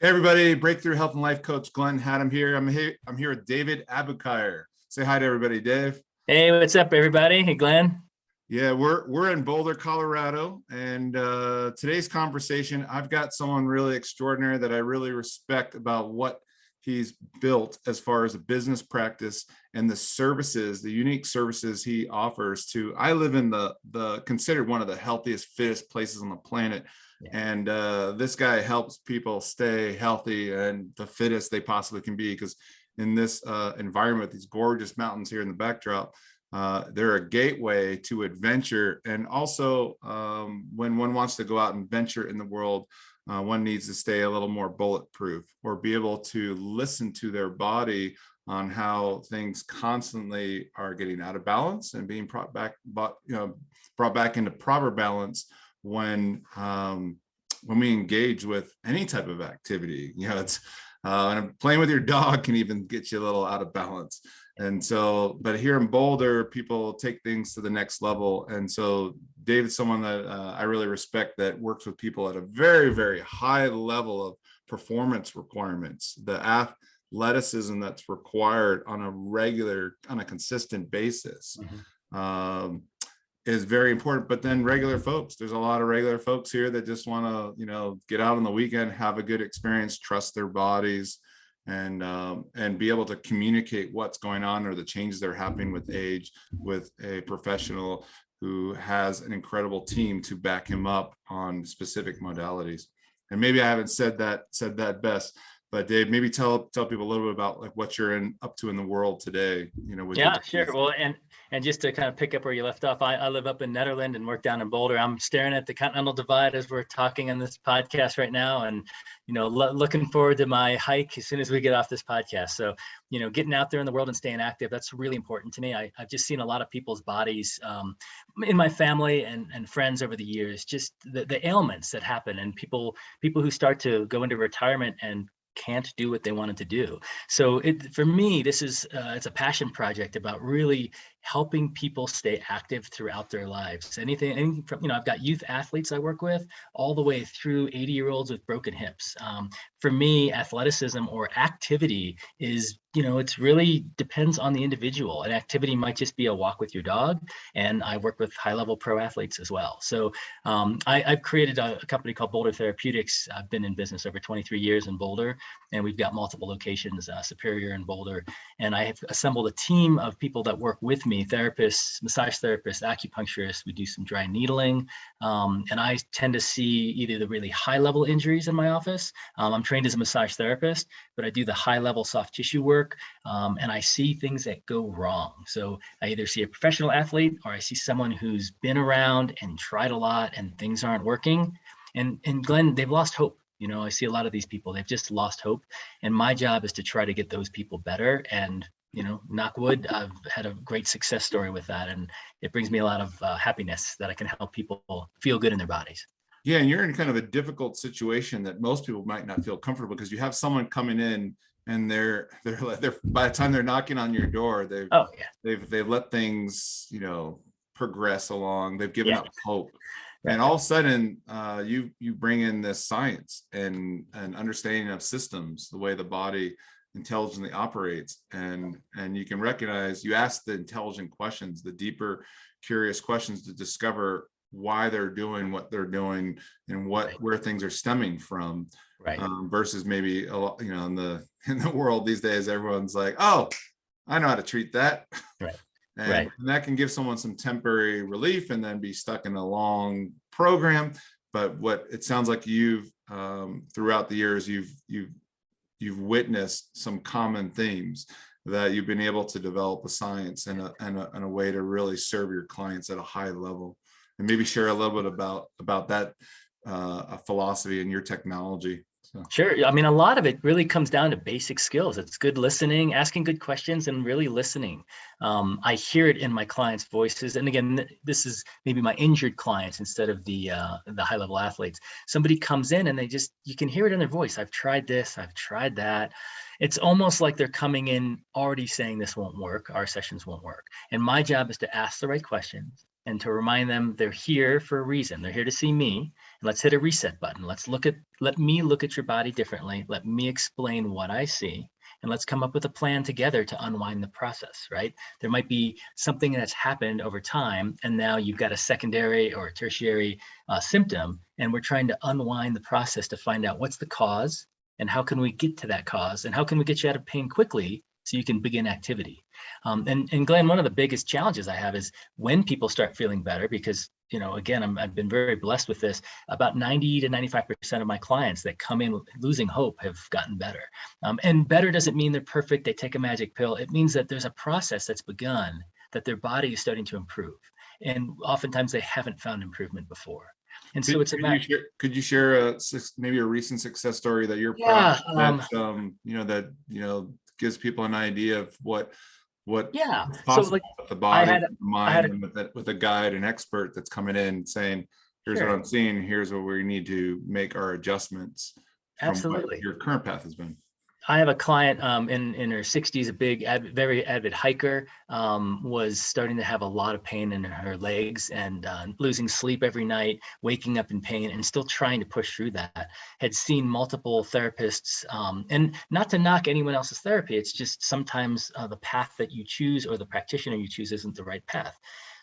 Hey everybody, Breakthrough Health and Life Coach Glenn Hattem here. I'm here with David Abookire. Say hi to everybody, Dave. Hey, what's up, everybody? Hey, Glenn. Yeah, we're in Boulder, Colorado, and today's conversation, I've got someone really extraordinary that I really respect about what he's built as far as a business practice and the services, the unique services he offers to. I live in the considered one of the healthiest, fittest places on the planet. Yeah. And this guy helps people stay healthy and the fittest they possibly can be, because in this environment, these gorgeous mountains here in the backdrop, they're a gateway to adventure. And also, when one wants to go out and venture in the world, one needs to stay a little more bulletproof or be able to listen to their body on how things constantly are getting out of balance and being brought back into proper balance when we engage with any type of activity. It's playing with your dog can even get you a little out of balance. And so, but here in Boulder, people take things to the next level. And so David's someone that I really respect, that works with people at a very, very high level of performance requirements, the athleticism that's required on a consistent basis. Is very important. But then regular folks, there's a lot of regular folks here that just want to, get out on the weekend, have a good experience, trust their bodies, and be able to communicate what's going on or the changes that are happening with age with a professional who has an incredible team to back him up on specific modalities. And maybe I haven't said that best, but Dave, maybe tell people a little bit about like what you're up to in the world today. Yeah, sure. Well, and just to kind of pick up where you left off, I live up in Netherlands and work down in Boulder. I'm staring at the Continental Divide as we're talking on this podcast right now, and looking forward to my hike as soon as we get off this podcast. So, getting out there in the world and staying active, that's really important to me. I've just seen a lot of people's bodies in my family and friends over the years, just the ailments that happen, and people who start to go into retirement and can't do what they wanted to do. So for me, this is it's a passion project about really helping people stay active throughout their lives. Anything from, I've got youth athletes I work with all the way through 80-year-olds with broken hips. For me, athleticism or activity is, it's really depends on the individual. An activity might just be a walk with your dog. And I work with high-level pro athletes as well. So I've created a company called Boulder Therapeutics. I've been in business over 23 years in Boulder, and we've got multiple locations, Superior and Boulder. And I have assembled a team of people that work with me, therapists, massage therapists, acupuncturists. We do some dry needling. And I tend to see either the really high-level injuries in my office. I'm trained as a massage therapist, but I do the high-level soft tissue work, and I see things that go wrong. So I either see a professional athlete or I see someone who's been around and tried a lot and things aren't working. And Glenn, they've lost hope. I see a lot of these people, they've just lost hope. And my job is to try to get those people better. And, knock wood, I've had a great success story with that. And it brings me a lot of happiness that I can help people feel good in their bodies. Yeah, and you're in kind of a difficult situation that most people might not feel comfortable, because you have someone coming in and they're by the time they're knocking on your door, they've let things, progress along. They've given up hope. And all of a sudden, you bring in this science and understanding of systems, the way the body intelligently operates, and you can recognize, you ask the intelligent questions, the deeper, curious questions to discover why they're doing what they're doing and where things are stemming from. Right. Versus maybe a lot, in the world these days, everyone's like, oh, I know how to treat that. Right. And that can give someone some temporary relief and then be stuck in a long program. But what it sounds like you've throughout the years, you've witnessed some common themes that you've been able to develop a science and a way to really serve your clients at a high level. And maybe share a little bit about that philosophy and your technology. So. Sure. I mean, a lot of it really comes down to basic skills. It's good listening, asking good questions, and really listening. I hear it in my clients' voices. And again, this is maybe my injured clients instead of the high-level athletes. Somebody comes in and you can hear it in their voice. I've tried this, I've tried that. It's almost like they're coming in already saying this won't work, our sessions won't work. And my job is to ask the right questions and to remind them they're here for a reason. They're here to see me, let's hit a reset button. Let me look at your body differently. Let me explain what I see. And let's come up with a plan together to unwind the process, right? There might be something that's happened over time, and now you've got a secondary or a tertiary symptom, and we're trying to unwind the process to find out what's the cause and how can we get to that cause and how can we get you out of pain quickly so you can begin activity. And Glenn, one of the biggest challenges I have is when people start feeling better, because, again, I've been very blessed with this. About 90 to 95% of my clients that come in losing hope have gotten better. And better doesn't mean they're perfect. They take a magic pill. It means that there's a process that's begun, that their body is starting to improve. And oftentimes they haven't found improvement before. And so it's about. Could you share maybe a recent success story that you're proud of, that gives people an idea of what possible so, like, with the body, the mind, and with a guide, an expert that's coming in saying, here's what I'm seeing, here's what we need to make our adjustments from what your current path has been. I have a client in her 60s, a big, very avid hiker, was starting to have a lot of pain in her legs and losing sleep every night, waking up in pain and still trying to push through that. Had seen multiple therapists, and not to knock anyone else's therapy, it's just sometimes the path that you choose or the practitioner you choose isn't the right path.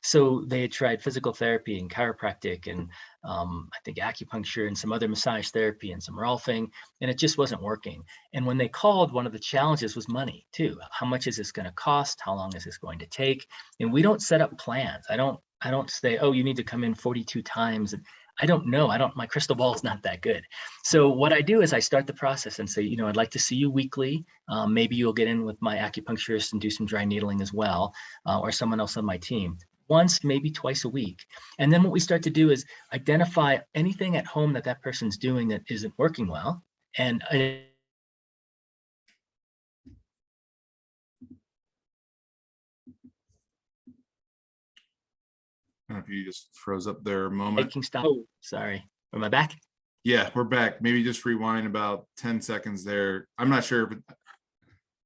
So they had tried physical therapy and chiropractic and I think acupuncture and some other massage therapy and some rolfing, and it just wasn't working. And when they called, one of the challenges was money too. How much is this going to cost? How long is this going to take? And we don't set up plans. I don't say, oh, you need to come in 42 times. And I don't know. My crystal ball is not that good. So what I do is I start the process and say, I'd like to see you weekly. Maybe you'll get in with my acupuncturist and do some dry needling as well, or someone else on my team. Once, maybe twice a week. And then what we start to do is identify anything at home that person's doing that isn't working well. And I don't know if you just froze up there a moment. Oh, sorry. Am I back? Yeah, we're back. Maybe just rewind about 10 seconds there. I'm not sure, but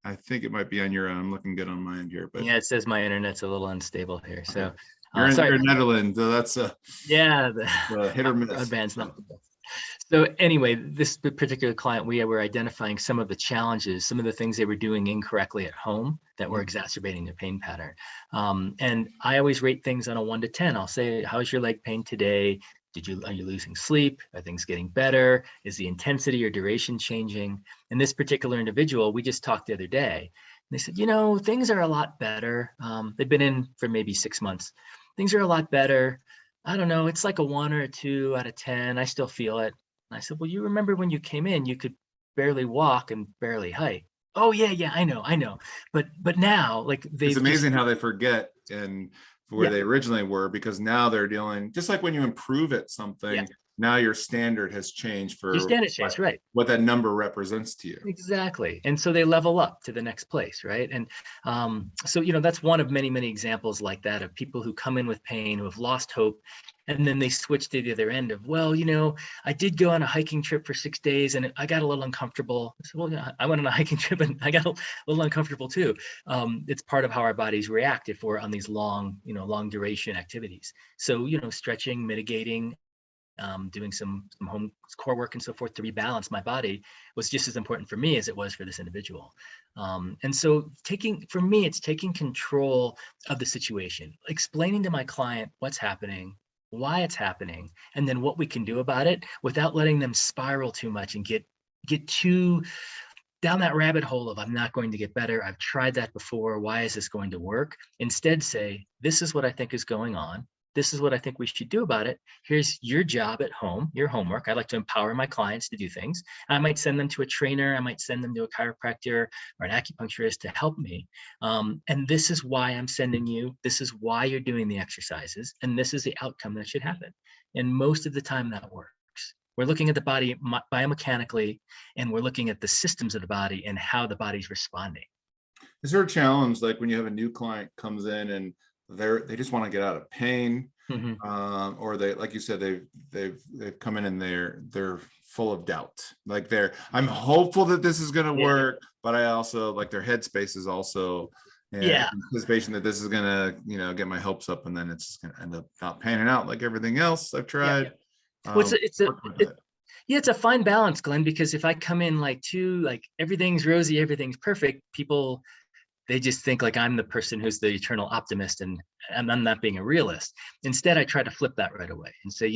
I think it might be on your end. I'm looking good on my end here, but yeah, it says my internet's a little unstable here. So you're in Netherlands, so that's the hit or miss. Broadband's not the best. So anyway, this particular client, we were identifying some of the challenges, some of the things they were doing incorrectly at home that were exacerbating their pain pattern. And I always rate things on a 1 to 10. I'll say, how's your leg pain today? Are you losing sleep? Are things getting better? Is the intensity or duration changing? And this particular individual, we just talked the other day. And they said, things are a lot better. They've been in for maybe 6 months. Things are a lot better. I don't know. It's like a 1 or a 2 out of 10. I still feel it. And I said, well, you remember when you came in, you could barely walk and barely hike. Oh yeah, I know. But now, like, it's amazing how they forget and where they originally were, because now they're dealing, just like when you improve at something, now your standard has changed for what that number represents to you. Exactly. And so they level up to the next place, right? And so that's one of many examples like that, of people who come in with pain, who have lost hope, and then they switch to the other end of, well, I did go on a hiking trip for 6 days and I got a little uncomfortable. I said, well, yeah, I went on a hiking trip and I got a little uncomfortable too. It's part of how our bodies react if we're on these long duration activities. So, stretching, mitigating, doing some home core work and so forth to rebalance my body was just as important for me as it was for this individual. And so for me, it's taking control of the situation, explaining to my client what's happening, why it's happening, and then what we can do about it without letting them spiral too much and get too down that rabbit hole of, I'm not going to get better. I've tried that before. Why is this going to work? Instead, say, this is what I think is going on. This is what I think we should do about it. Here's your job at home, your homework. I like to empower my clients to do things. I might send them to a trainer. I might send them to a chiropractor or an acupuncturist to help me. And this is why I'm sending you. This is why you're doing the exercises. And this is the outcome that should happen. And most of the time that works. We're looking at the body biomechanically, and we're looking at the systems of the body and how the body's responding. Is there a challenge, like when you have a new client comes in and they just want to get out of pain, or they, like you said, they've come in and they're full of doubt. Like I'm hopeful that this is going to work, but I also, like, their headspace is also anticipation that this is going to, get my hopes up, and then it's just going to end up not panning out like everything else I've tried. Well, yeah, it's a fine balance, Glenn, because if I come in like everything's rosy, everything's perfect, people, they just think like I'm the person who's the eternal optimist, and I'm not being a realist. Instead, I try to flip that right away and say,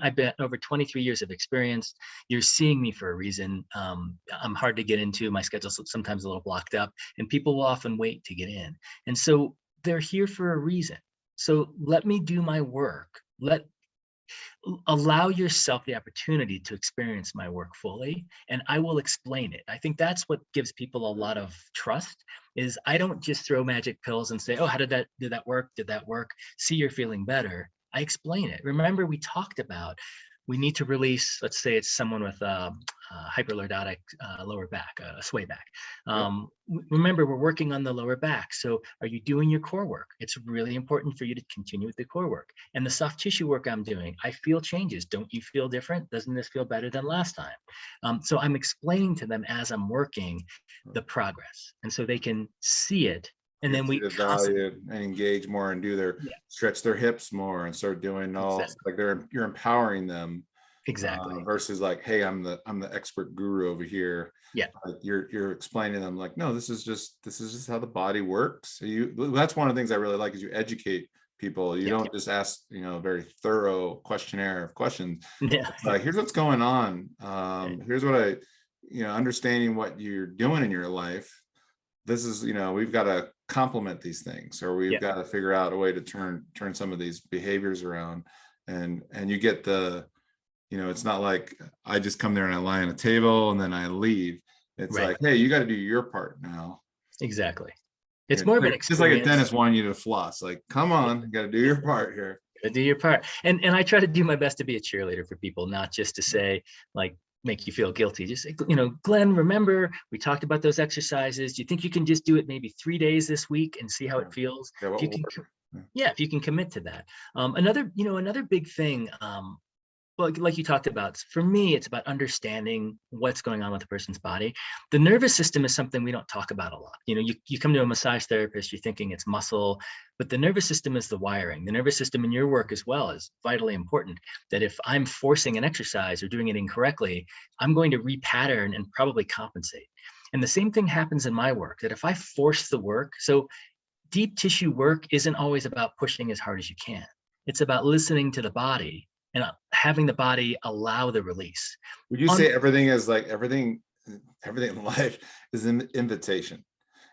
I've been over 23 years of experience. You're seeing me for a reason. I'm hard to get into. My schedule's sometimes a little blocked up, and people will often wait to get in. And so they're here for a reason. So let me do my work. Allow yourself the opportunity to experience my work fully, and I will explain it. I think that's what gives people a lot of trust, is I don't just throw magic pills and say, oh, how did that work? Did that work? See, you're feeling better. I explain it. Remember, we talked about, we need to release, let's say it's someone with hyperlordotic lower back, a sway back. Remember, we're working on the lower back. So are you doing your core work? It's really important for you to continue with the core work. And the soft tissue work I'm doing, I feel changes. Don't you feel different? Doesn't this feel better than last time? So I'm explaining to them as I'm working the progress. And so they can see it. And then we value and engage more and do their stretch their hips more and start doing you're empowering them. Exactly. Versus like, hey, I'm the expert guru over here. Yeah. You're explaining them like, no, this is just how the body works. So that's one of the things I really like, is you educate people. You don't just ask, a very thorough questionnaire of questions. Yeah. It's like, here's what's going on. Here's what understanding what you're doing in your life. This is, we've got to complement these things, or we've got to figure out a way to turn some of these behaviors around. And you get it's not like I just come there and I lie on a table and then I leave. It's like, hey, you got to do your part now. Exactly. It's more of an experience. Just like a dentist wanting you to floss. Like, come on, you got to do your part here. Do your part. And I try to do my best to be a cheerleader for people, not just to say like, make you feel guilty. Just say, Glenn, remember we talked about those exercises. Do you think you can just do it maybe 3 days this week and see how it feels? If you can commit to that. Another big thing, like you talked about, for me, it's about understanding what's going on with a person's body. The nervous system is something we don't talk about a lot. You come to a massage therapist, you're thinking it's muscle, but the nervous system is the wiring. The nervous system in your work as well is vitally important. That if I'm forcing an exercise or doing it incorrectly, I'm going to repattern and probably compensate. And the same thing happens in my work, that if I force the work, so deep tissue work isn't always about pushing as hard as you can. It's about listening to the body and having the body allow the release. Would you say everything is like everything in life is an invitation?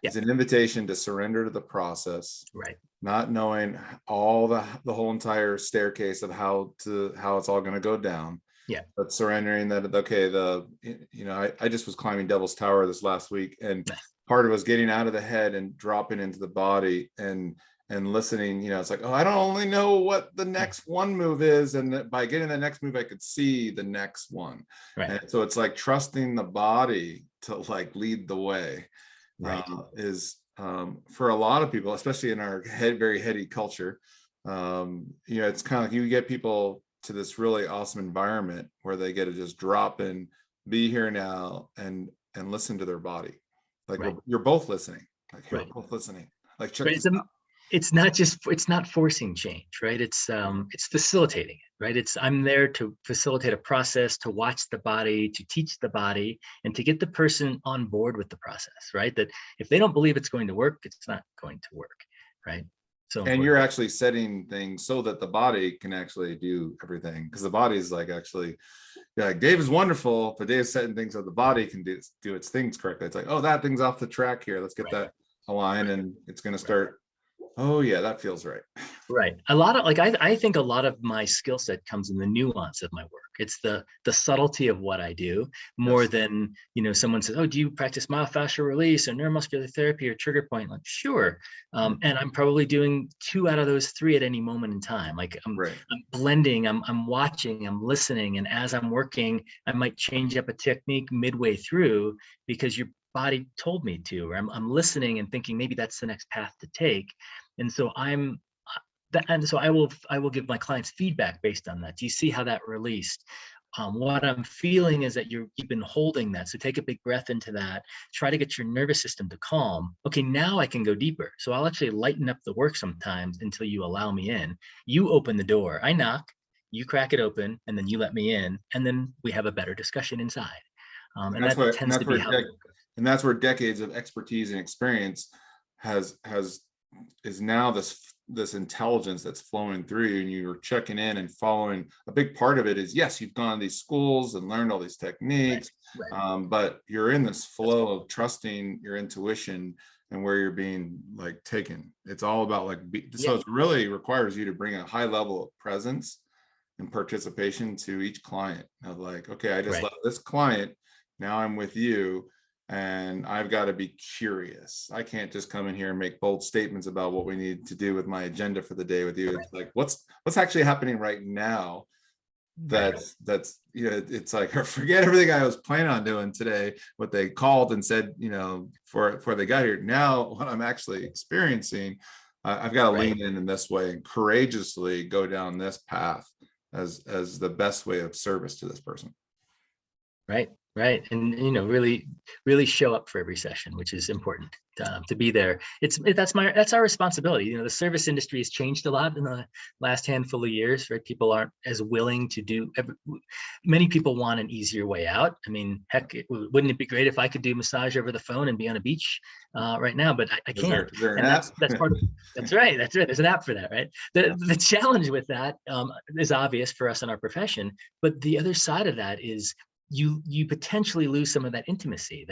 It's an invitation to surrender to the process, right? Not knowing all the whole entire staircase of how it's all going to go down. Yeah. But surrendering that, okay, I just was climbing Devil's Tower this last week, and part of it was getting out of the head and dropping into the body and listening. It's like, oh, I don't only know what the next one move is, and by getting the next move I could see the next one. Right. And so it's like trusting the body to like lead the way. Right. Is for a lot of people, especially in our very heady culture, it's kind of like you get people to this really awesome environment where they get to just drop in, be here now, and listen to their body. Like you're both listening. Like you're both listening. Like check this out. It's not forcing change, right? It's facilitating it, right? I'm there to facilitate a process, to watch the body, to teach the body, and to get the person on board with the process, right? That if they don't believe it's going to work, it's not going to work, right? So and you're actually setting things so that the body can actually do everything, because the body is like, actually, Dave is wonderful, but Dave's setting things so the body can do its things correctly. It's like, oh, that thing's off the track here. Let's get that aligned, and it's going to start. Oh yeah, that feels right. Right. A lot of I think a lot of my skill set comes in the nuance of my work. It's the subtlety of what I do more than, someone says, oh, do you practice myofascial release or neuromuscular therapy or trigger point? Like, sure. And I'm probably doing 2 out of those 3 at any moment in time. Like I'm blending, I'm watching, I'm listening. And as I'm working, I might change up a technique midway through because your body told me to, or I'm listening and thinking maybe that's the next path to take. And so I will give my clients feedback based on that. Do you see how that released? What I'm feeling is that you've been holding that. So take a big breath into that. Try to get your nervous system to calm. Okay, now I can go deeper. So I'll actually lighten up the work sometimes until you allow me in. You open the door. I knock. you crack it open, and then you let me in, and then we have a better discussion inside. And that tends to be how. And that's where decades of expertise and experience is now this intelligence that's flowing through, and you're checking in and following. A big part of it is, yes, you've gone to these schools and learned all these techniques, right. But you're in this flow of trusting your intuition and where you're being like taken. It's all about like, so it really requires you to bring a high level of presence and participation to each client of like, okay, I just left this client, now I'm with you, and I've got to be curious. I can't just come in here and make bold statements about what we need to do with my agenda for the day with you. It's like, what's actually happening right now? That's it's like, forget everything I was planning on doing today, what they called and said, before they got here. Now what I'm actually experiencing, I've got to lean in this way and courageously go down this path as the best way of service to this person. Right. And, really show up for every session, which is important to be there. That's our responsibility. The service industry has changed a lot in the last handful of years, right? People aren't as willing to do, many people want an easier way out. I mean, heck, wouldn't it be great if I could do massage over the phone and be on a beach right now, but I can't. Is there an and app? That's part of it. That's right. There's an app for that, right? The challenge with that is obvious for us in our profession, but the other side of that is you potentially lose some of that intimacy,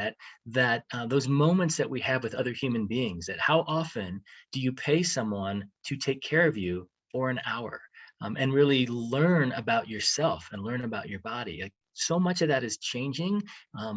that those moments that we have with other human beings. That how often do you pay someone to take care of you for an hour and really learn about yourself and learn about your body? Like, so much of that is changing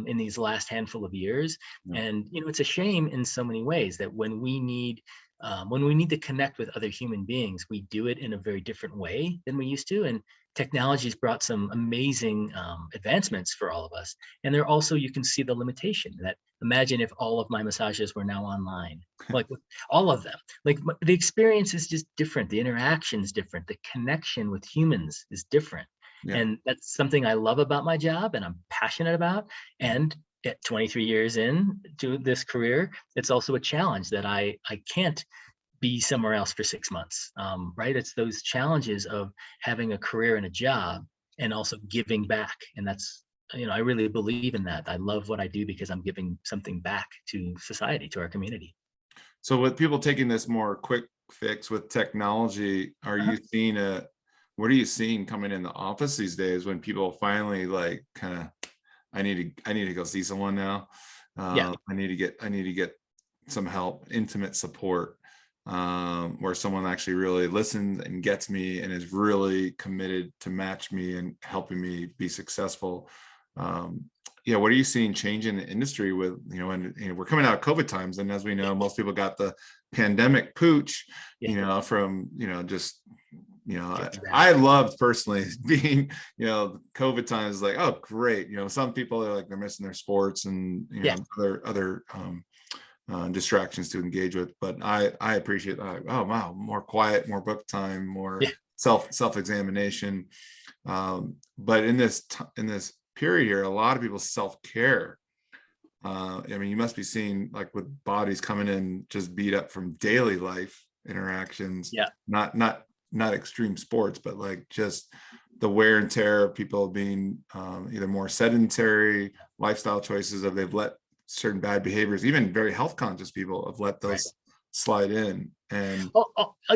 in these last handful of years, and it's a shame in so many ways that when we need to connect with other human beings, we do it in a very different way than we used to. And technology's brought some amazing advancements for all of us. And there also, you can see the limitation that, imagine if all of my massages were now online, like all of them. Like, the experience is just different. The interaction is different. The connection with humans is different. Yeah. And that's something I love about my job and I'm passionate about. And at 23 years into this career, it's also a challenge that I can't be somewhere else for 6 months, right? It's those challenges of having a career and a job and also giving back. And that's, I really believe in that. I love what I do because I'm giving something back to society, to our community. So with people taking this more quick fix with technology, are you seeing what are you seeing coming in the office these days when people finally like kind of, I need to go see someone now. I need to get some help, intimate support, where someone actually really listens and gets me and is really committed to match me and helping me be successful. What are you seeing change in the industry with, when we're coming out of COVID times, and as we know, most people got the pandemic pooch, from, just, I loved personally being, COVID times, like, oh, great. Some people are like, they're missing their sports and, other distractions to engage with, but I appreciate that. Oh, wow. More quiet, more book time, more self-examination. But in this period here, a lot of people self-care. You must be seeing, like, with bodies coming in just beat up from daily life interactions, not extreme sports, but like just the wear and tear of people being either more sedentary lifestyle choices, of they've let certain bad behaviors, even very health conscious people have let those slide in. And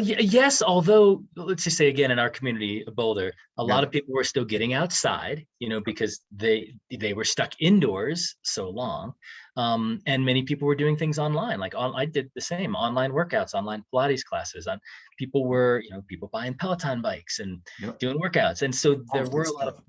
yes, although let's just say again, in our community of Boulder, a lot of people were still getting outside, because they were stuck indoors so long, and many people were doing things online. Like I did the same, online workouts, online Pilates classes. People were, people buying Peloton bikes and doing workouts, and so there were a lot of.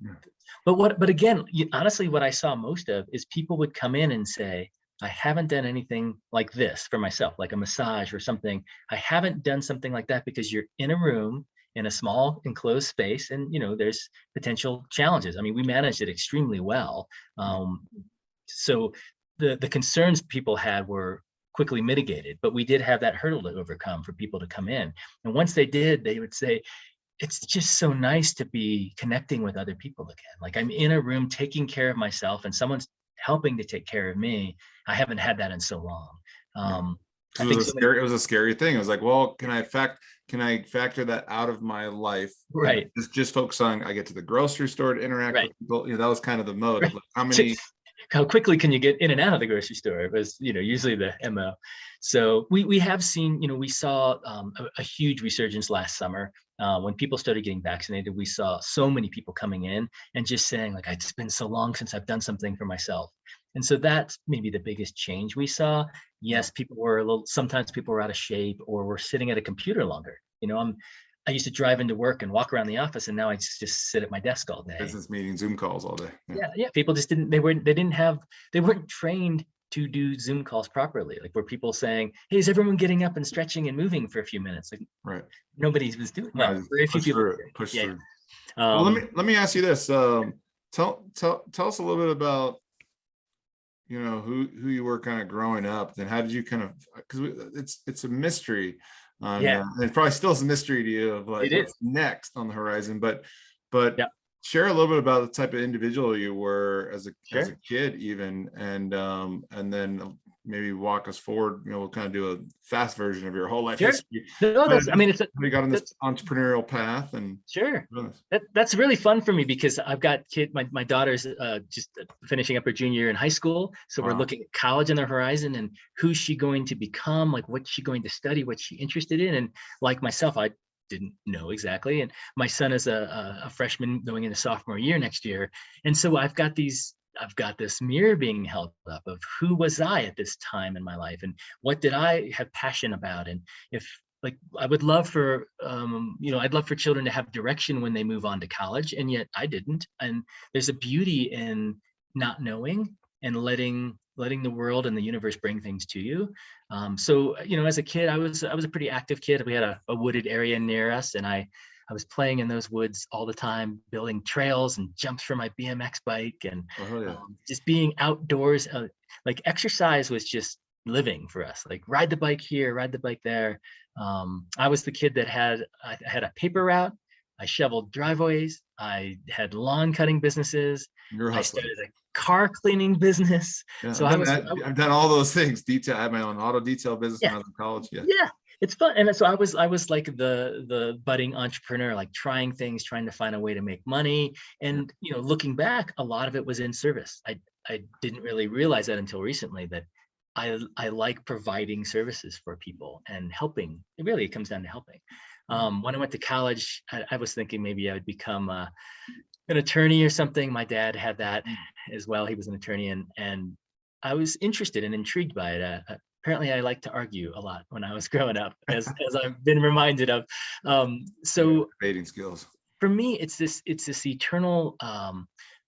But again, honestly, what I saw most of is people would come in and say, I haven't done anything like this for myself, like a massage or something. I haven't done something like that because you're in a room in a small enclosed space, and there's potential challenges. I mean, we managed it extremely well. So the concerns people had were quickly mitigated, but we did have that hurdle to overcome for people to come in. And once they did, they would say, it's just so nice to be connecting with other people again. Like, I'm in a room taking care of myself and someone's helping to take care of me. I haven't had that in so long. I think it was a scary thing. It was like, well, can I factor that out of my life? Right. Just focus on, I get to the grocery store to interact with people. That was kind of the mode of like, how quickly can you get in and out of the grocery store? It was, usually the MO. So we have seen, we saw a huge resurgence last summer. When people started getting vaccinated, we saw so many people coming in and just saying like, it's been so long since I've done something for myself. And so that's maybe the biggest change we saw. Yes, sometimes people were out of shape or were sitting at a computer longer. I used to drive into work and walk around the office, and now I just sit at my desk all day. Business meetings, Zoom calls all day. Yeah. People just they weren't trained to do Zoom calls properly. Like, were people saying, "Hey, is everyone getting up and stretching and moving for a few minutes?" Like, nobody was doing. Well, very few people. Push through. Well, let me ask you this. Tell us a little bit about who you were kind of growing up. Then how did you kind of, because it's a mystery. It probably still is a mystery to you of like what's next on the horizon, but share a little bit about the type of individual you were as a kid even, and then maybe walk us forward. We'll kind of do a fast version of your whole life history. We got on this entrepreneurial path, and that's really fun for me because I've got my daughter's just finishing up her junior year in high school, so we're looking at college on the horizon and who's she going to become, like what's she going to study, what's she interested in. And like myself, I didn't know exactly, and my son is a freshman going into sophomore year next year, and so I've got this mirror being held up of who was I at this time in my life and what did I have passion about. And if like, I would love for, I'd love for children to have direction when they move on to college, and yet I didn't. And there's a beauty in not knowing and letting the world and the universe bring things to you. So, as a kid, I was a pretty active kid. We had a wooded area near us, and I was playing in those woods all the time, building trails and jumps for my BMX bike, and just being outdoors. Like, exercise was just living for us. Like, ride the bike here, ride the bike there. I was the kid that I had a paper route. I shoveled driveways. I had lawn cutting businesses. I started a car cleaning business. So I've done all those things. I had my own auto detail business when I was in college. It's fun. And so I was like the budding entrepreneur, like trying things, trying to find a way to make money. And, looking back, a lot of it was in service. I didn't really realize that until recently, that I like providing services for people and helping. It comes down to helping. When I went to college, I was thinking maybe I would become an attorney or something. My dad had that as well. He was an attorney, and I was interested and intrigued by it. Apparently, I liked to argue a lot when I was growing up, as I've been reminded of. So debating skills. For me, it's this eternal.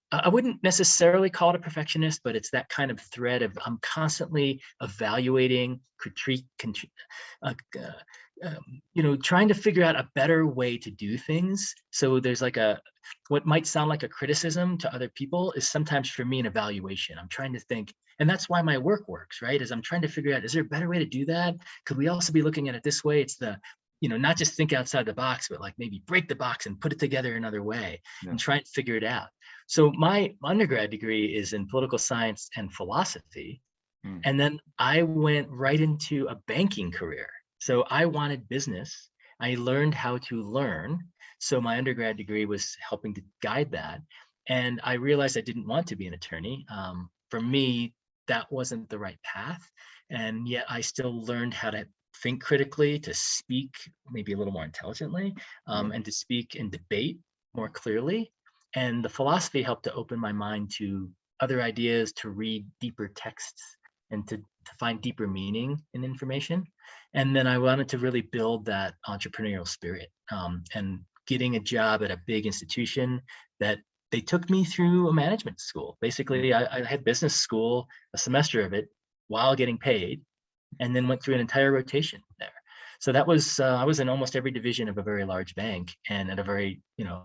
I wouldn't necessarily call it a perfectionist, but it's that kind of thread of I'm constantly evaluating, trying to figure out a better way to do things. So there's like what might sound like a criticism to other people is sometimes for me an evaluation. I'm trying to think, and that's why my work works, right? Is I'm trying to figure out, is there a better way to do that? Could we also be looking at it this way? It's not just think outside the box, but like maybe break the box and put it together another way and try and figure it out. So my undergrad degree is in political science and philosophy. And then I went right into a banking career. So I wanted business. I learned how to learn. So my undergrad degree was helping to guide that. And I realized I didn't want to be an attorney. For me, that wasn't the right path. And yet I still learned how to think critically, to speak maybe a little more intelligently, and to speak and debate more clearly. And the philosophy helped to open my mind to other ideas, to read deeper texts, and to find deeper meaning in information. And then I wanted to really build that entrepreneurial spirit, and getting a job at a big institution that they took me through a management school. Basically, I had business school, a semester of it, while getting paid, and then went through an entire rotation there. So that was, I was in almost every division of a very large bank, and at a very,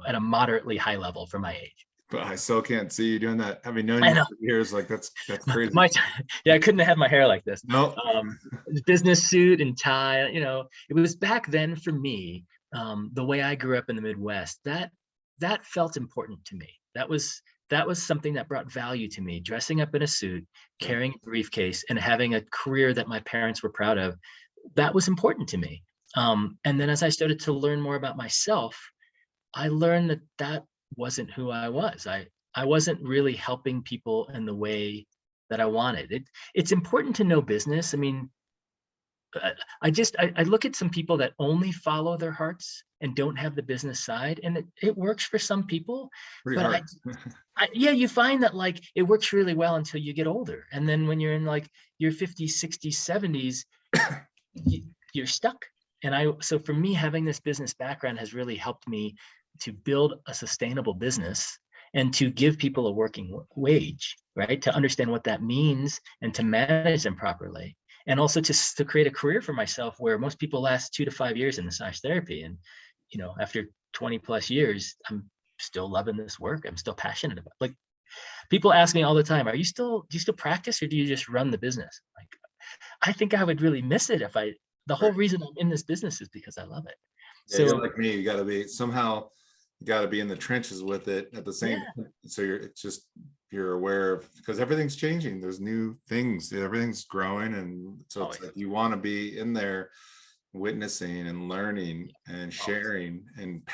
at a moderately high level for my age. But I still can't see you doing that. Having known you for years, like that's crazy. I couldn't have had my hair like this. No. Business suit and tie, it was back then for me, the way I grew up in the Midwest, that felt important to me. That was that was something that brought value to me. Dressing up in a suit, carrying a briefcase, and having a career that my parents were proud of, that was important to me. And then as I started to learn more about myself, I learned that that wasn't who I was. I wasn't really helping people in the way that I wanted. It's important to know business. I mean, I look at some people that only follow their hearts and don't have the business side, and it works for some people. Pretty But hard. yeah, you find that like it works really well until you get older, and then when you're in like your 50s, 60s, 70s, you're stuck. So for me, having this business background has really helped me to build a sustainable business and to give people a working wage, right? To understand what that means and to manage them properly. And also to create a career for myself where most people last 2 to 5 years in massage therapy. And, after 20 plus years, I'm still loving this work. I'm still passionate about it. Like, people ask me all the time, do you still practice, or do you just run the business? Like, I think I would really miss it if the whole reason I'm in this business is because I love it. Yeah, so you're like me, you got to be in the trenches with it at the same time. So you're aware of, because everything's changing. There's new things, everything's growing. And so it's like you want to be in there witnessing and learning and sharing and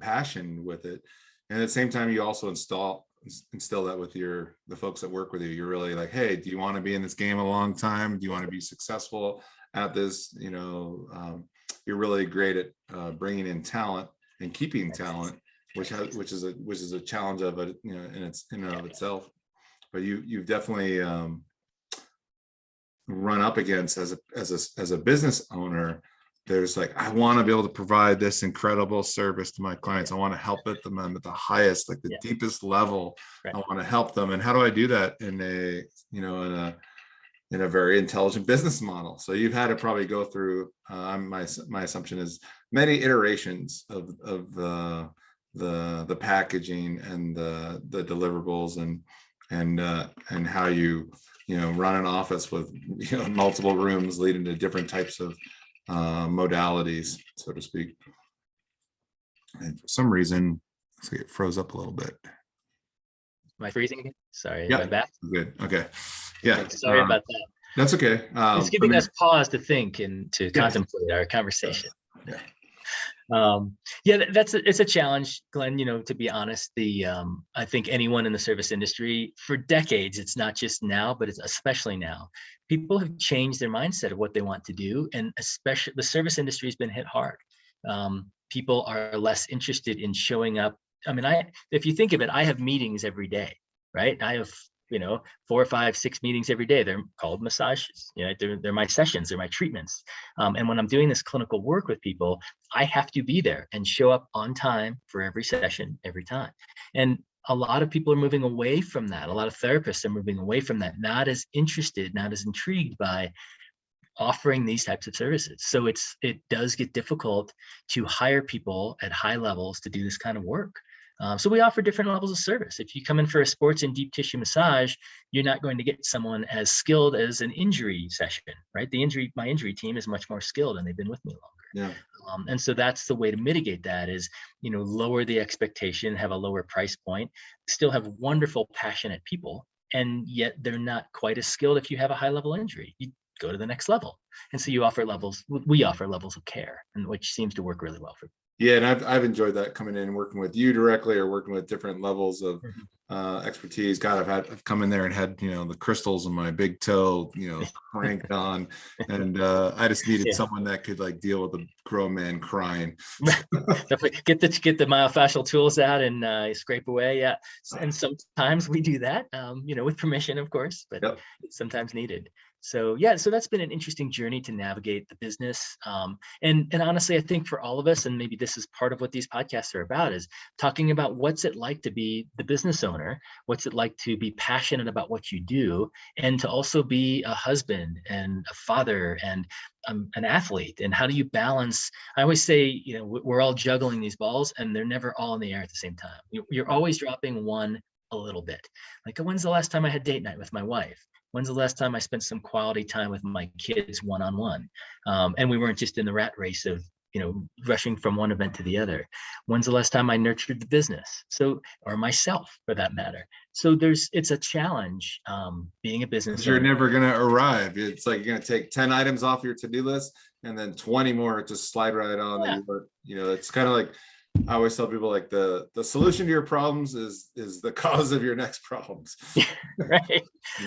passion with it. And at the same time, you also instill that with the folks that work with you. You're really like, hey, do you want to be in this game a long time? Do you want to be successful at this? You're really great at bringing in talent and keeping talent, which is a challenge of it, in and of itself. But you've definitely run up against as a business owner. There's like, I want to be able to provide this incredible service to my clients. I want to help them at the highest, like the deepest level. Right. I want to help them. And how do I do that in a very intelligent business model? So you've had to probably go through, my assumption is, many iterations of the packaging and the deliverables and how you run an office with multiple rooms leading to different types of modalities, so to speak. And for some reason, it froze up a little bit. Am I freezing again? Sorry. Yeah, am I back? Good. Okay. Yeah. Sorry about that. That's okay. It's giving us pause to think and to contemplate our conversation. Yeah. It's a challenge, Glenn, to be honest. I think anyone in the service industry for decades, it's not just now, but it's especially now, people have changed their mindset of what they want to do. And especially the service industry has been hit hard. People are less interested in showing up. I mean, if you think of it, I have meetings every day, right? I have 4, 5, 6 meetings every day. They're called massages. They're my sessions, they're my treatments. And when I'm doing this clinical work with people, I have to be there and show up on time for every session, every time. And a lot of people are moving away from that. A lot of therapists are moving away from that, not as interested, not as intrigued by offering these types of services. So it does get difficult to hire people at high levels to do this kind of work. So we offer different levels of service. If you come in for a sports and deep tissue massage, you're not going to get someone as skilled as an injury session, right? My injury team is much more skilled and they've been with me longer. Yeah. And so that's the way to mitigate that is, lower the expectation, have a lower price point, still have wonderful, passionate people, and yet they're not quite as skilled if you have a high level injury. You go to the next level. And so we offer levels of care, and which seems to work really well for people. Yeah, and I've enjoyed that, coming in and working with you directly or working with different levels of expertise. God, I've come in there and had the crystals in my big toe cranked on, and I just needed someone that could like deal with a grown man crying. Get the myofascial tools out and scrape away. Yeah, and sometimes we do that, with permission, of course, but it's sometimes needed. So that's been an interesting journey to navigate the business. And honestly, I think for all of us, and maybe this is part of what these podcasts are about, is talking about what's it like to be the business owner, what's it like to be passionate about what you do, and to also be a husband and a father and an athlete. And how do you balance? I always say, we're all juggling these balls and they're never all in the air at the same time. You're always dropping one a little bit. Like, when's the last time I had date night with my wife? When's the last time I spent some quality time with my kids one-on-one? And we weren't just in the rat race of, rushing from one event to the other. When's the last time I nurtured the business? So, or myself for that matter. So it's a challenge being a business You're owner. never going to arrive. It's like you're going to take 10 items off your to-do list and then 20 more just slide right on. Yeah. That it's kind of like, I always tell people, like the solution to your problems is the cause of your next problems. Right.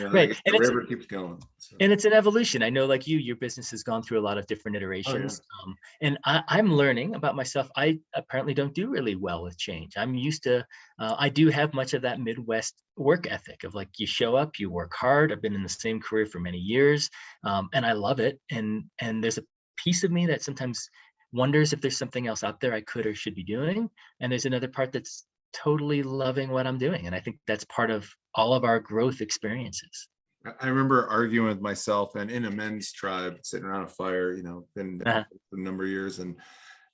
Right. And the river keeps going. So. And it's an evolution. I know, like your business has gone through a lot of different iterations. Oh, yeah. And I'm learning about myself. I apparently don't do really well with change. I'm used to, I do have much of that Midwest work ethic of like, you show up, you work hard. I've been in the same career for many years, and I love it. And there's a piece of me that sometimes wonders if there's something else out there I could or should be doing. And there's another part that's totally loving what I'm doing. And I think that's part of all of our growth experiences. I remember arguing with myself and in a men's tribe, sitting around a fire, been a number of years. And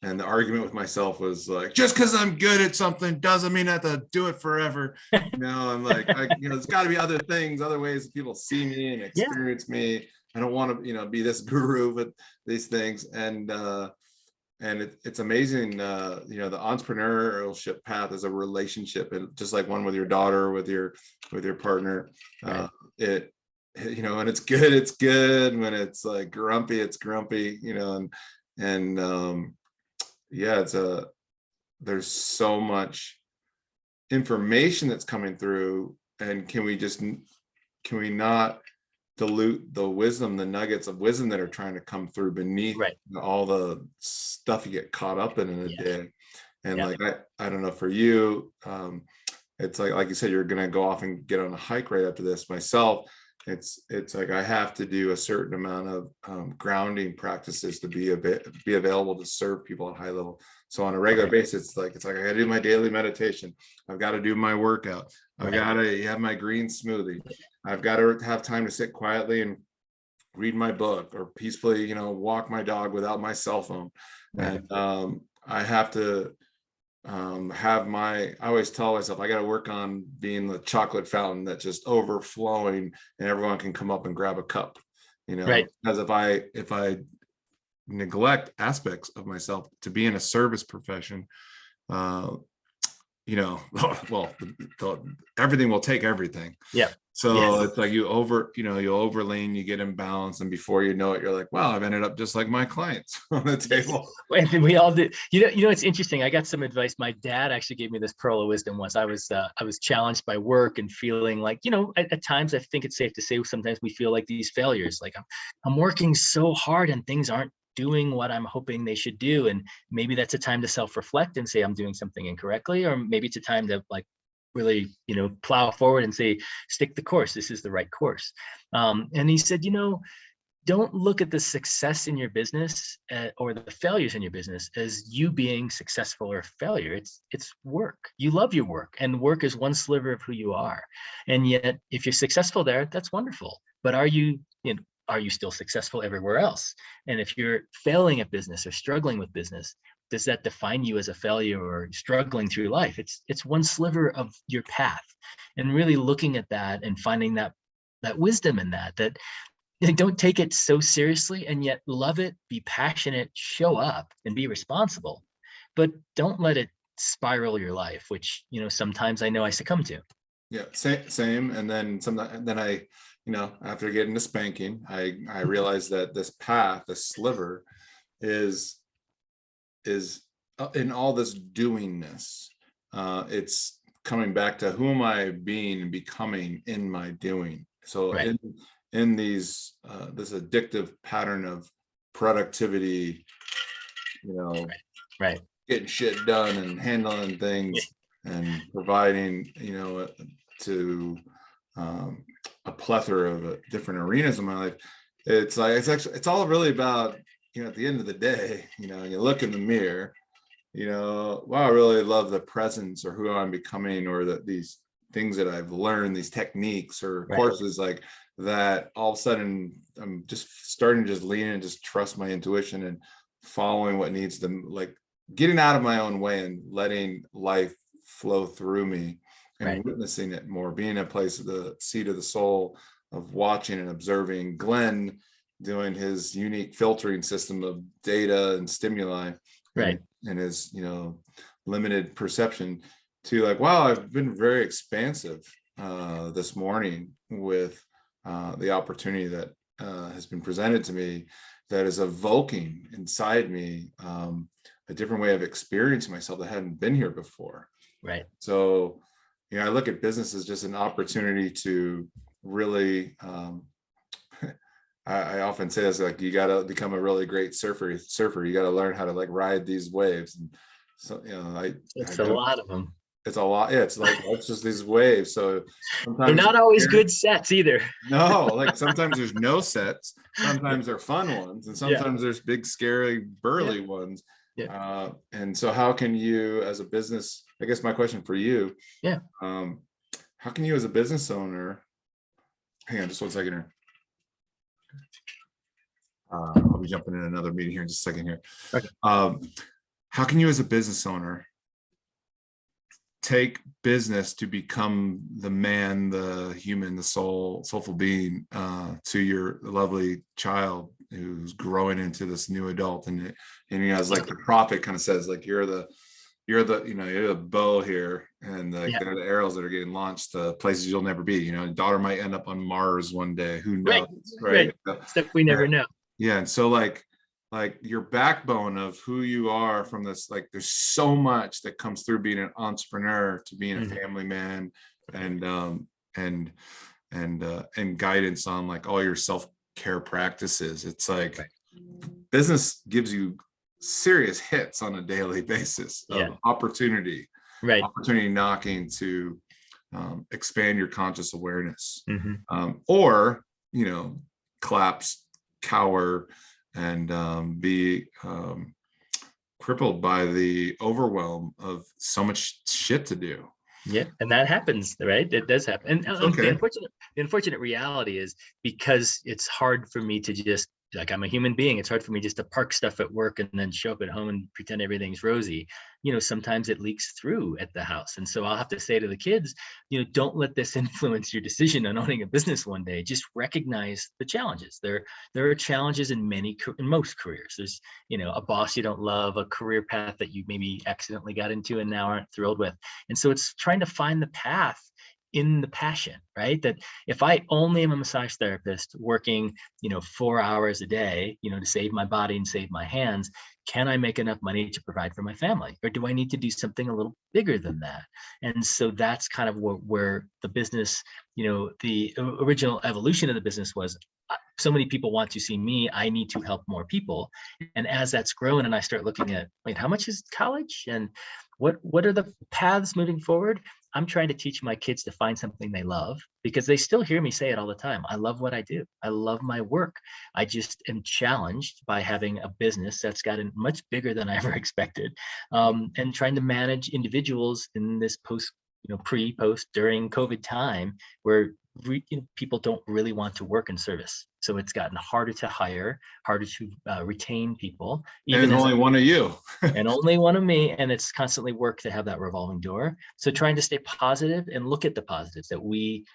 the argument with myself was like, just because I'm good at something doesn't mean I have to do it forever. I'm like, there's got to be other things, other ways that people see me and experience me. I don't want to, be this guru with these things. And it's amazing, the entrepreneurship path is a relationship, and just like one with your daughter, with your partner, right. And it's good. When it's like grumpy, it's grumpy, there's so much information that's coming through, and can we not dilute the wisdom, the nuggets of wisdom that are trying to come through beneath all the stuff you get caught up in a day. And like, I don't know, for you, it's like you said, you're going to go off and get on a hike right after this. Myself, it's like I have to do a certain amount of grounding practices to be available to serve people at high level. So on a regular basis, it's like I got to do my daily meditation. I've got to do my workout. I've got to have my green smoothie. I've got to have time to sit quietly and read my book, or peacefully, walk my dog without my cell phone. And I have to I always tell myself, I got to work on being the chocolate fountain that's just overflowing and everyone can come up and grab a cup, because if I neglect aspects of myself to be in a service profession, everything will take everything. Yeah. So it's like you overlean, you get imbalanced, and before you know it, you're like, wow, I've ended up just like my clients on the table. And we all did. It's interesting. I got some advice. My dad actually gave me this pearl of wisdom once. I was challenged by work and feeling like, at times I think it's safe to say sometimes we feel like these failures, like I'm working so hard and things aren't doing what I'm hoping they should do. And maybe that's a time to self-reflect and say I'm doing something incorrectly, or maybe it's a time to like really, plow forward and say, stick the course. This is the right course. And he said, don't look at the success in your business or the failures in your business as you being successful or failure. It's work. You love your work, and work is one sliver of who you are. And yet, if you're successful there, that's wonderful. But are you still successful everywhere else? And if you're failing at business or struggling with business, does that define you as a failure or struggling through life? It's one sliver of your path, and really looking at that and finding that wisdom in that don't take it so seriously, and yet love it, be passionate, show up and be responsible, but don't let it spiral your life, which, sometimes I know I succumb to. Yeah, same. And then I, after getting the spanking, I realized that this path, this sliver is in all this doingness. It's coming back to who am I being and becoming in my doing. So in these this addictive pattern of productivity, getting shit done and handling things and providing, to a plethora of different arenas in my life. It's all really about, at the end of the day, you look in the mirror, wow, I really love the presence or who I'm becoming, or these things that I've learned, these techniques or courses like that. All of a sudden, I'm just starting to just lean and just trust my intuition and following what needs to, like getting out of my own way and letting life flow through me and witnessing it more, being a place of the seat of the soul of watching and observing Glenn doing his unique filtering system of data and stimuli, Right. and his, you know, limited perception to like, wow, I've been very expansive this morning with the opportunity that has been presented to me, that is evoking inside me a different way of experiencing myself that hadn't been here before. Right. So, you know, I look at business as just an opportunity to really, I often say this, like, you got to become a really great surfer. You got to learn how to like ride these waves. And so, you know, It's a lot of them. it's a lot. Yeah, it's like, it's just these waves. So They're sometimes not always good sets either. no, like sometimes there's no sets, sometimes they're fun ones, and sometimes there's big, scary, burly ones. And so how can you as a business, I guess my question for you, how can you as a business owner, hang on just 1 second here. I'll be jumping in another meeting here in just a second here. Okay. How can you as a business owner take business to become the man, the human, the soulful being to your lovely child who's growing into this new adult? And you know, as like the prophet kind of says, like, you're the you know, you're the bow here, and like they're the arrows that are getting launched to places you'll never be. You know, daughter might end up on Mars one day, who knows, right? Stuff we never know. Yeah. And so like your backbone of who you are from this, like, there's so much that comes through being an entrepreneur to being a family man, and guidance on like all your self-care practices. It's like business gives you serious hits on a daily basis of opportunity knocking to expand your conscious awareness, or, you know, collapse, cower, and be crippled by the overwhelm of so much shit to do. Yeah, and that happens, right? It does happen. And the unfortunate reality is, because it's hard for me to just, like, I'm a human being, it's hard for me just to park stuff at work and then show up at home and pretend everything's rosy. You know, sometimes it leaks through at the house. And so I'll have to say to the kids, you know, don't let this influence your decision on owning a business one day. Just recognize the challenges. There are challenges in most careers. There's, you know, a boss you don't love, a career path that you maybe accidentally got into and now aren't thrilled with. And so it's trying to find the path in the passion, right? That if I only am a massage therapist working, you know, 4 hours a day, you know, to save my body and save my hands, can I make enough money to provide for my family? Or do I need to do something a little bigger than that? And so that's kind of where the business, you know, the original evolution of the business was, so many people want to see me, I need to help more people. And as that's grown and I start looking at, wait, how much is college? And what are the paths moving forward? I'm trying to teach my kids to find something they love, because they still hear me say it all the time. I love what I do. I love my work. I just am challenged by having a business that's gotten much bigger than I ever expected, and trying to manage individuals in this pre-post during COVID time, where people don't really want to work in service. So it's gotten harder to hire, harder to retain people. Even and only one of you. And only one of me. And it's constantly work to have that revolving door. So trying to stay positive and look at the positives, that we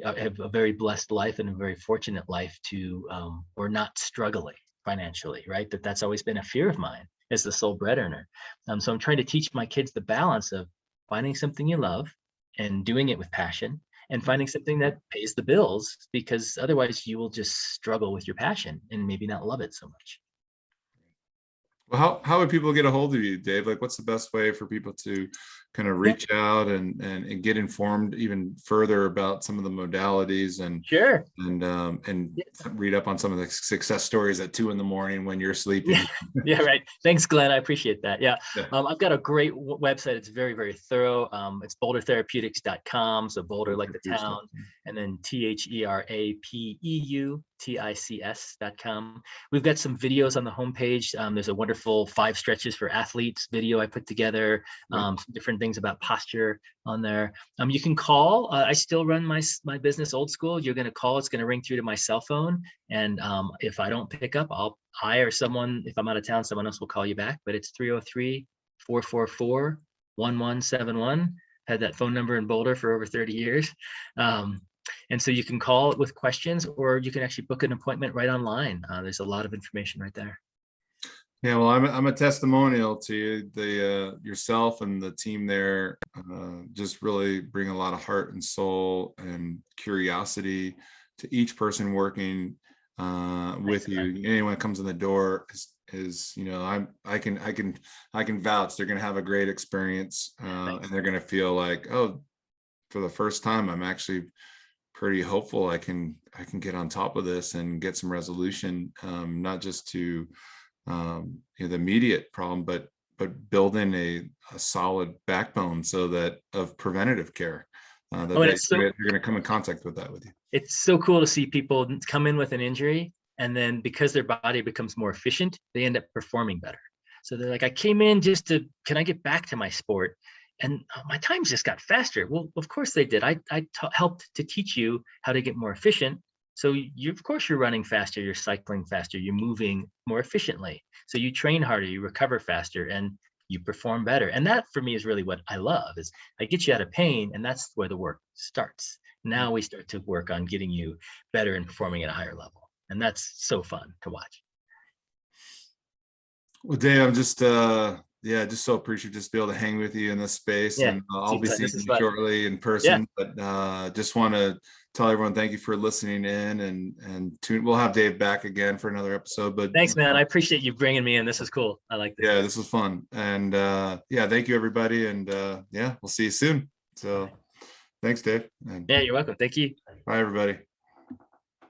have a very blessed life and a very fortunate life to, we're not struggling financially, right? That's always been a fear of mine as the sole bread earner. So I'm trying to teach my kids the balance of finding something you love and doing it with passion, and finding something that pays the bills, because otherwise you will just struggle with your passion and maybe not love it so much. Well, how would people get a hold of you, Dave? Like, what's the best way for people to kind of reach out and get informed even further about some of the modalities and read up on some of the success stories at 2 a.m. when you're sleeping? Yeah, right. Thanks, Glenn. I appreciate that. Yeah. I've got a great website. It's very, very thorough. It's bouldertherapeutics.com. So Boulder like the town, and then THERAPEUTICS.com. We've got some videos on the homepage. There's a wonderful 5 stretches for athletes video I put together, some different things about posture on there. You can call. I still run my business old school. You're going to call, it's going to ring through to my cell phone. And if I don't pick up, I or someone, if I'm out of town, someone else will call you back. But it's 303-444-1171. Had that phone number in Boulder for over 30 years. And so you can call with questions, or you can actually book an appointment right online. There's a lot of information right there. Yeah, well, I'm a testimonial to you. The yourself and the team there just really bring a lot of heart and soul and curiosity to each person working with you. Anyone that comes in the door is I can vouch they're going to have a great experience and they're going to feel like, oh, for the first time, I'm actually pretty hopeful I can get on top of this and get some resolution, not just to the immediate problem, but building a solid backbone so that of preventative care you're going to come in contact with that with you. It's so cool to see people come in with an injury, and then because their body becomes more efficient, they end up performing better. So they're like, I came in just to, can I get back to my sport? And my times just got faster. Well, of course they did. I helped to teach you how to get more efficient. So of course you're running faster, you're cycling faster, you're moving more efficiently. So you train harder, you recover faster, and you perform better. And that for me is really what I love, is I get you out of pain, and that's where the work starts. Now we start to work on getting you better and performing at a higher level. And that's so fun to watch. Well, Dave, I'm just just so appreciative just to be able to hang with you in this space. And I'll be seeing you shortly in person. But just want to tell everyone thank you for listening in, and we'll have Dave back again for another episode. But thanks, man. I appreciate you bringing me in. This is cool. I like this. Yeah, this was fun. And thank you, everybody. And we'll see you soon. So thanks, Dave. Yeah, you're welcome. Thank you. Bye, everybody.